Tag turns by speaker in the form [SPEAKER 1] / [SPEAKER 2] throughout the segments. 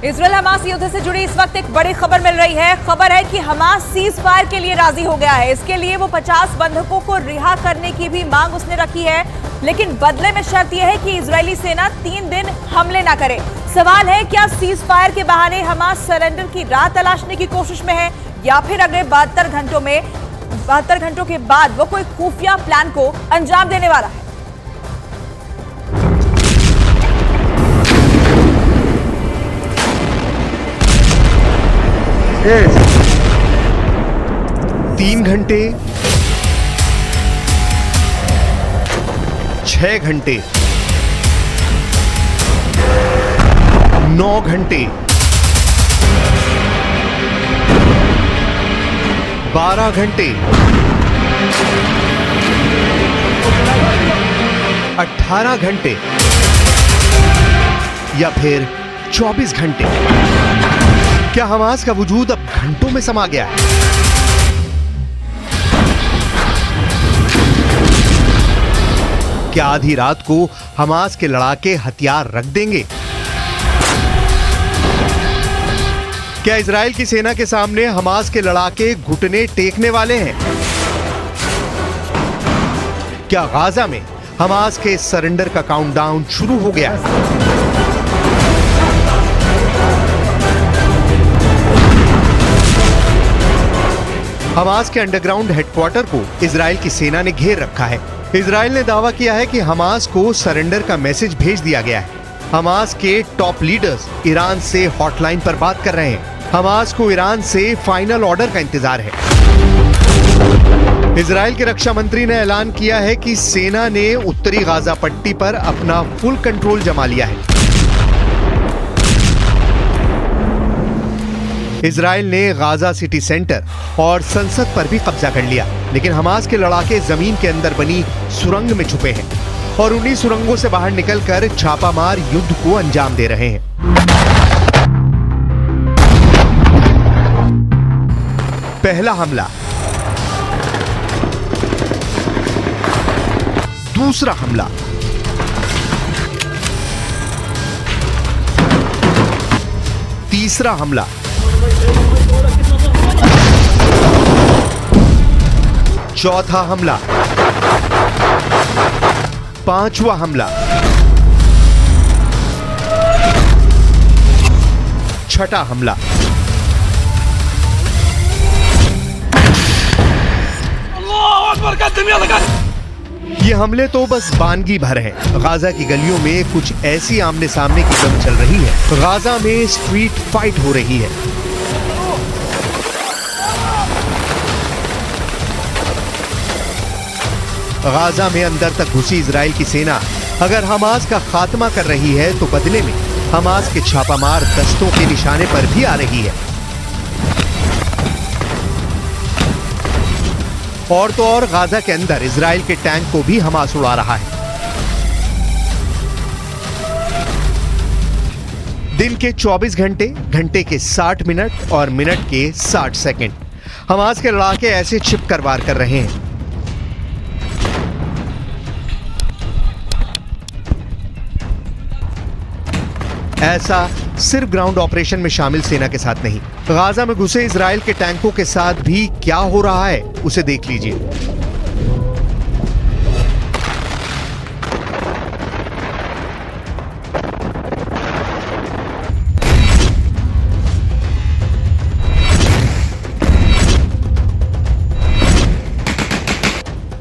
[SPEAKER 1] Israel Hamas युद्ध से जुड़ी इस वक्त एक बड़ी खबर मिल रही है। खबर है कि हमास सीज फायर के लिए राजी हो गया है। इसके लिए वो 50 बंधकों को रिहा करने की भी मांग उसने रखी है, लेकिन बदले में शर्त यह है कि इजरायली सेना 3 दिन हमले ना करे। सवाल है, क्या सीज फायर के बहाने हमास सरेंडर की राह तलाशने की कोशिश में है, या फिर अगले 72 घंटों के बाद वो कोई खुफिया प्लान को अंजाम देने वाला है।
[SPEAKER 2] 3 घंटे, 6 घंटे, 9 घंटे, 12 घंटे, 18 घंटे या फिर 24 घंटे। क्या हमास का वजूद अब घंटों में समा गया है? क्या आधी रात को हमास के लड़ाके हथियार रख देंगे? क्या इजराइल की सेना के सामने हमास के लड़ाके घुटने टेकने वाले हैं? क्या गाजा में हमास के सरेंडर का काउंटडाउन शुरू हो गया है? हमास के अंडरग्राउंड हेडक्वार्टर को इजराइल की सेना ने घेर रखा है। इजराइल ने दावा किया है कि हमास को सरेंडर का मैसेज भेज दिया गया है। हमास के टॉप लीडर्स ईरान से हॉटलाइन पर बात कर रहे हैं। हमास को ईरान से फाइनल ऑर्डर का इंतजार है। इजराइल के रक्षा मंत्री ने ऐलान किया है कि सेना ने उत्तरी गाजा पट्टी पर अपना फुल कंट्रोल जमा लिया है। इजराइल ने गाजा सिटी सेंटर और संसद पर भी कब्जा कर लिया, लेकिन हमास के लड़ाके जमीन के अंदर बनी सुरंग में छुपे हैं और उन्हीं सुरंगों से बाहर निकलकर छापामार युद्ध को अंजाम दे रहे हैं। पहला हमला, दूसरा हमला, तीसरा हमला, चौथा हमला, पांचवा हमला, छठा हमला। ये हमले तो बस बानगी भर हैं। गाजा की गलियों में कुछ ऐसी आमने सामने की जंग चल रही है। गाजा में स्ट्रीट फाइट हो रही है। गाजा में अंदर तक घुसी इजराइल की सेना अगर हमास का खात्मा कर रही है, तो बदले में हमास के छापामार दस्तों के निशाने पर भी आ रही है। और तो और गाजा के अंदर इजराइल के टैंक को भी हमास उड़ा रहा है। दिन के 24 घंटे, घंटे के 60 मिनट और मिनट के 60 सेकंड हमास के लड़ाके ऐसे छिपकर वार कर रहे हैं। ऐसा सिर्फ ग्राउंड ऑपरेशन में शामिल सेना के साथ नहीं, गाजा में घुसे इजराइल के टैंकों के साथ भी क्या हो रहा है उसे देख लीजिए।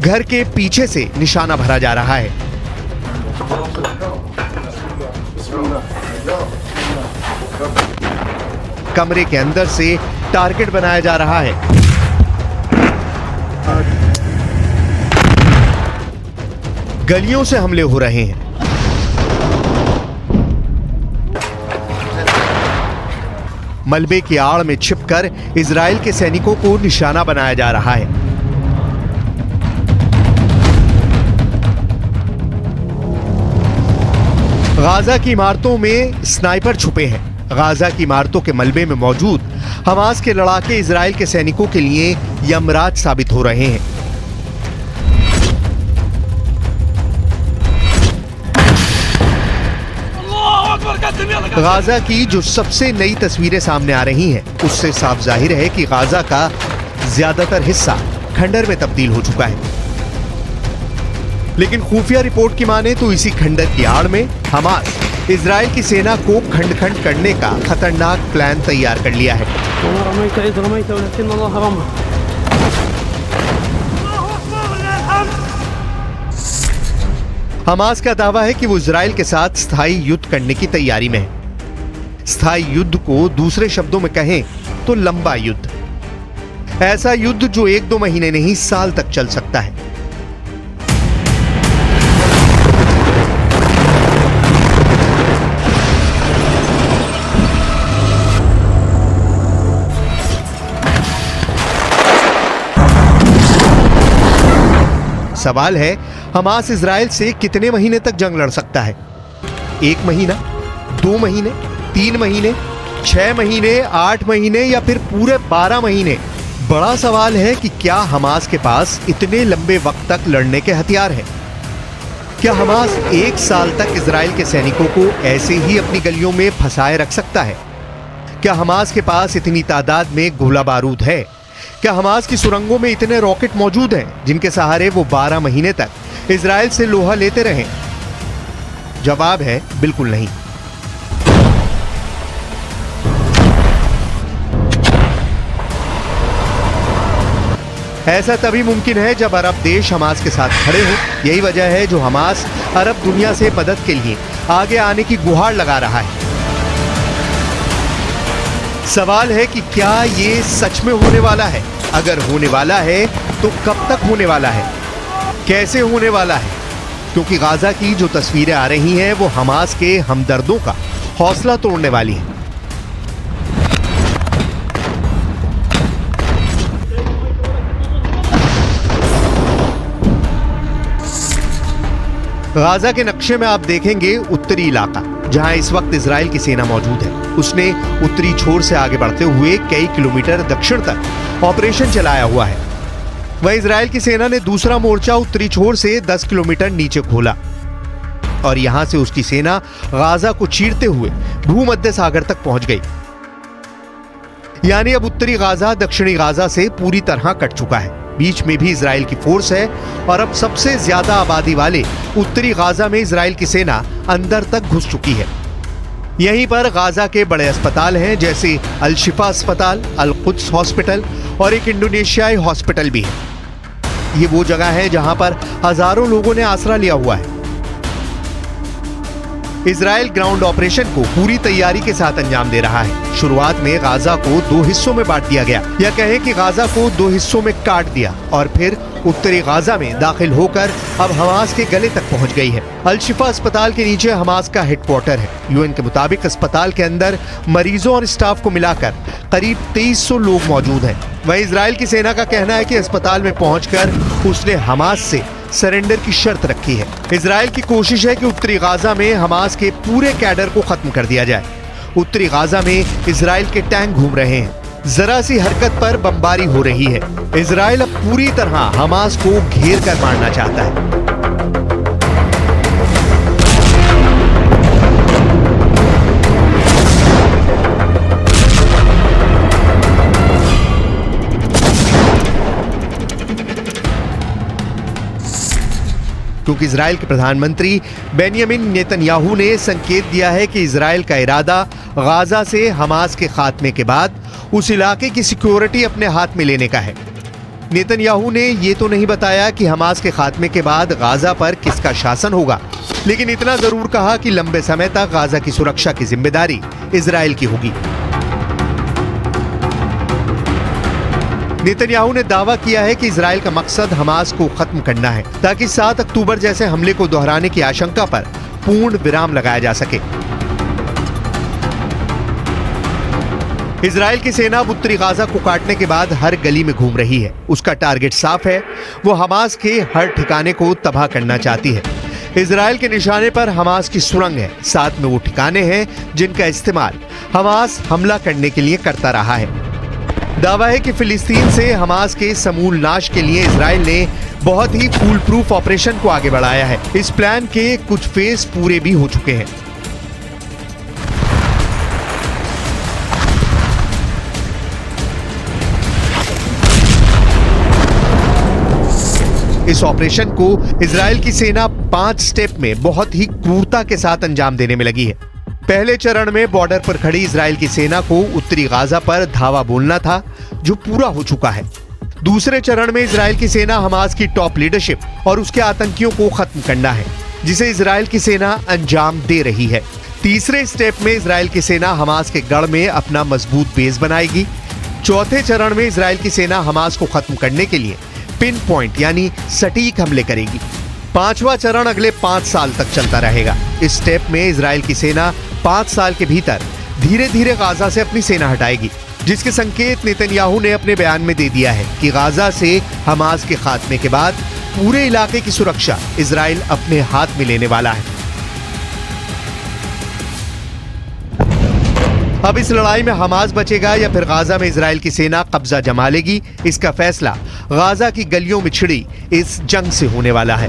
[SPEAKER 2] घर के पीछे से निशाना भरा जा रहा है। कमरे के अंदर से टारगेट बनाया जा रहा है। गलियों से हमले हो रहे हैं। मलबे की आड़ में छिपकर इजराइल के सैनिकों को निशाना बनाया जा रहा है। गाजा की इमारतों में स्नाइपर छुपे हैं। गाजा की इमारतों के मलबे में मौजूद हमास के लड़ाके इजराइल के सैनिकों के लिए यमराज साबित हो रहे हैं। गाजा की जो सबसे नई तस्वीरें सामने आ रही हैं, उससे साफ जाहिर है कि गाजा का ज्यादातर हिस्सा खंडर में तब्दील हो चुका है। लेकिन खुफिया रिपोर्ट की माने तो इसी खंडर की आड़ में हमास इजराइल की सेना को खंड खंड करने का खतरनाक प्लान तैयार कर लिया है। हमास का दावा है कि वो इजराइल के साथ स्थायी युद्ध करने की तैयारी में है। स्थायी युद्ध को दूसरे शब्दों में कहें तो लंबा युद्ध, ऐसा युद्ध जो 1-2 महीने नहीं साल तक चल सकता है। सवाल है, हमास इजराइल से कितने महीने तक जंग लड़ सकता है? 1 महीना, 2 महीने, 3 महीने, 6 महीने, 8 महीने या फिर पूरे 12 महीने? बड़ा सवाल है कि क्या हमास के पास इतने लंबे वक्त तक लड़ने के हथियार हैं? क्या हमास 1 साल तक इजराइल के सैनिकों को ऐसे ही अपनी गलियों में फंसाए रख सकता है? क्या हमास के पास इतनी तादाद में गोला बारूद है? क्या हमास की सुरंगों में इतने रॉकेट मौजूद हैं जिनके सहारे वो 12 महीने तक इजराइल से लोहा लेते रहें? जवाब है बिल्कुल नहीं। ऐसा तभी मुमकिन है जब अरब देश हमास के साथ खड़े हो। यही वजह है जो हमास अरब दुनिया से मदद के लिए आगे आने की गुहार लगा रहा है। सवाल है कि क्या ये सच में होने वाला है? अगर होने वाला है तो कब तक होने वाला है? कैसे होने वाला है? क्योंकि गाजा की जो तस्वीरें आ रही हैं वो हमास के हमदर्दों का हौसला तोड़ने वाली हैं। गाजा के नक्शे में आप देखेंगे उत्तरी इलाका जहां इस वक्त इजराइल की सेना मौजूद है। उसने उत्तरी छोर से आगे बढ़ते हुए कई किलोमीटर दक्षिण तक ऑपरेशन चलाया हुआ है। वह इजराइल की सेना ने दूसरा मोर्चा उत्तरी छोर से 10 किलोमीटर नीचे खोला और यहां से उसकी सेना गाजा को चीरते हुए भूमध्य सागर तक पहुंच गई। यानी अब उत्तरी गाजा दक्षिणी गाजा से पूरी तरह कट चुका है। बीच में भी इजराइल की फोर्स है और अब सबसे ज्यादा आबादी वाले उत्तरी गाजा में इजराइल की सेना अंदर तक घुस चुकी है। यहीं पर गाजा के बड़े अस्पताल हैं जैसे अल शिफा अस्पताल, अल कुद्स हॉस्पिटल और एक इंडोनेशियाई हॉस्पिटल भी है। ये वो जगह है जहां पर हजारों लोगों ने आसरा लिया हुआ है। इजराइल ग्राउंड ऑपरेशन को पूरी तैयारी के साथ अंजाम दे रहा है। शुरुआत में गाजा को 2 हिस्सों में बांट दिया गया, या कहें कि गाजा को 2 हिस्सों में काट दिया और फिर उत्तरी गाजा में दाखिल होकर अब हमास के गले तक पहुंच गई है। अल शिफा अस्पताल के नीचे हमास का हेडक्वार्टर है। यूएन के मुताबिक अस्पताल के अंदर मरीजों और स्टाफ को मिलाकर करीब 2300 लोग मौजूद हैं। वहीं इजराइल की सेना का कहना है कि अस्पताल में पहुंचकर उसने हमास से सरेंडर की शर्त रखी है। इजराइल की कोशिश है कि उत्तरी गाजा में हमास के पूरे कैडर को खत्म कर दिया जाए। उत्तरी गाजा में इजराइल के टैंक घूम रहे हैं, जरा सी हरकत पर बमबारी हो रही है। इजराइल अब पूरी तरह हमास को घेर कर मारना चाहता है। क्योंकि इजराइल के प्रधानमंत्री बेंयामिन नेतन्याहू ने संकेत दिया है कि इजराइल का इरादा गाजा से हमास के खात्मे के बाद उस इलाके की सिक्योरिटी अपने हाथ में लेने का है। नेतन्याहू ने यह तो नहीं बताया कि हमास के खात्मे के बाद गाजा पर किसका शासन होगा, लेकिन इतना जरूर कहा कि लंबे समय तक गाजा की सुरक्षा की जिम्मेदारी इजराइल की होगी। नेतन्याहू ने दावा किया है कि इजराइल का मकसद हमास को खत्म करना है ताकि 7 अक्टूबर जैसे हमले को दोहराने की आशंका पर पूर्ण विराम लगाया जा सके। इजराइल की सेना अब उत्तरी गाजा को काटने के बाद हर गली में घूम रही है। उसका टारगेट साफ है, वो हमास के हर ठिकाने को तबाह करना चाहती है। इजराइल के निशाने पर हमास की सुरंग है, साथ में वो ठिकाने हैं जिनका इस्तेमाल हमास हमला करने के लिए करता रहा है। दावा है कि फिलिस्तीन से हमास के समूल नाश के लिए इजराइल ने बहुत ही फूल प्रूफ ऑपरेशन को आगे बढ़ाया है। इस प्लान के कुछ फेज पूरे भी हो चुके हैं। इस ऑपरेशन को इजराइल की सेना 5 स्टेप में बहुत ही क्रूरता के साथ अंजाम देने में लगी है। पहले चरण में बॉर्डर पर खड़ी इजराइल की सेना को उत्तरी गाजा पर धावा बोलना था, जो पूरा हो चुका है। दूसरे चरण में इजराइल की सेना हमास की टॉप लीडरशिप और उसके आतंकियों को खत्म करना है, जिसे इजराइल की सेना अंजाम दे रही है। तीसरे स्टेप में इजराइल की सेना हमास के गढ़ में अपना मजबूत बेस बनाएगी। चौथे चरण में इजराइल की सेना हमास को खत्म करने के लिए पिन पॉइंट यानी सटीक हमले करेगी। पांचवा चरण अगले 5 साल तक चलता रहेगा। इस स्टेप में इजराइल की सेना 5 साल के भीतर धीरे धीरे गाजा से अपनी सेना हटाएगी, जिसके संकेत नेतन्याहू ने अपने बयान में दे दिया है कि गाजा से हमास के खात्मे के बाद पूरे इलाके की सुरक्षा इजराइल अपने हाथ में लेने वाला है। अब इस लड़ाई में हमास बचेगा या फिर गाजा में इजराइल की सेना कब्जा जमा लेगी, इसका फैसला गाजा की गलियों में छिड़ी इस जंग से होने वाला है।